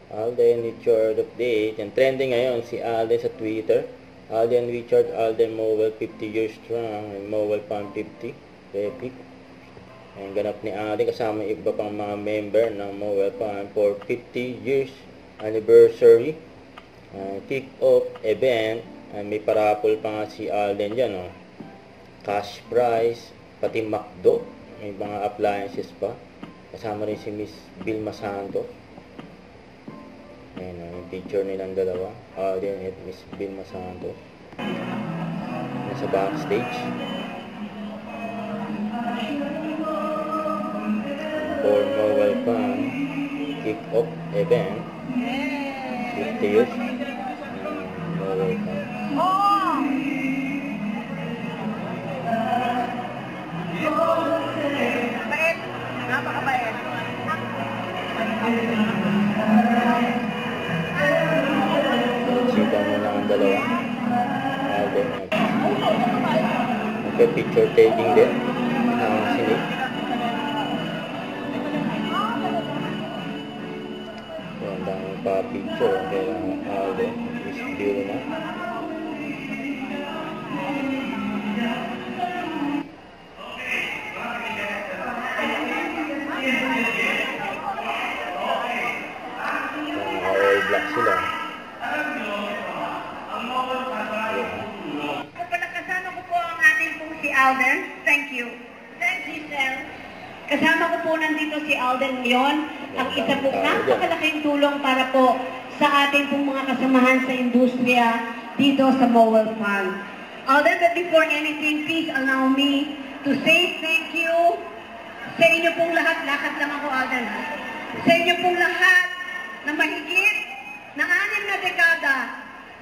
Alden Richard update. Yung trending ngayon si Alden sa Twitter. Alden Richard, Alden Mowell 50 years strong, and Mowell Farm 50. Epic. Ang ganap ni Alden kasama yung iba pang mga member ng Mowell Farm for 50 years anniversary. Kick-off event. May parapol pa nga si Alden dyan. Oh. Cash prize, pati McDo. May mga appliances pa. Kasama rin si Miss Vilma Santos. Ayan, yung picture nilang dalawa. Alden at Miss Vilma Santos. Nasa backstage. For Mowell Farm kick-off event. 50 years. Mowell Farm. Bait. Napakabait. Sita mo na ang dalawa. Alden at picture taking din. Sinig. Ang daming pa picture. Kaya Alden is beauty na. All black sila. Kasama ko po ang ating pong si Alden. Thank you. Thank you, sir. Kasama ko po nandito si Alden ngayon. Ang isa po napakalaking tulong para po sa ating pong mga kasamahan sa industriya dito sa Mowell Farm. Alden, but before anything, please allow me to say thank you sa inyo pong lahat. Lakad lang ako, Alden. Sa inyo pong lahat na mahigit na 6 na dekada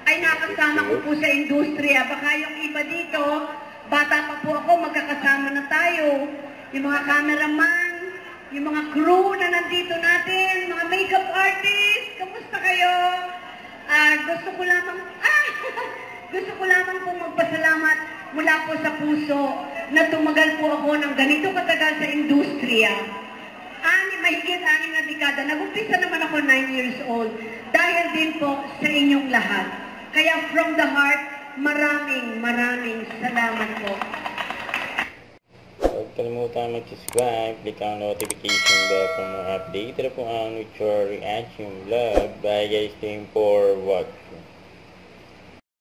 ay nakasama ko po sa industriya. Baka yung iba dito, bata pa po ako, magkakasama na tayo. Yung mga cameraman, yung mga crew na nandito natin, mga makeup artist, kamusta kayo? Gusto ko lamang po magpasalamat mula po sa puso na tumagal po ako ng ganito katagal sa industriya. Mahigit 6 na dekada. Nag-umpisa naman ako 9 years old dahil din po sa inyong lahat. Kaya from the heart, maraming salamat po. Huwag kalimutan mag-subscribe, click ang notification bell for more update. Ito po ang Nuture Reaction Vlog. Bye guys, thank you for watching.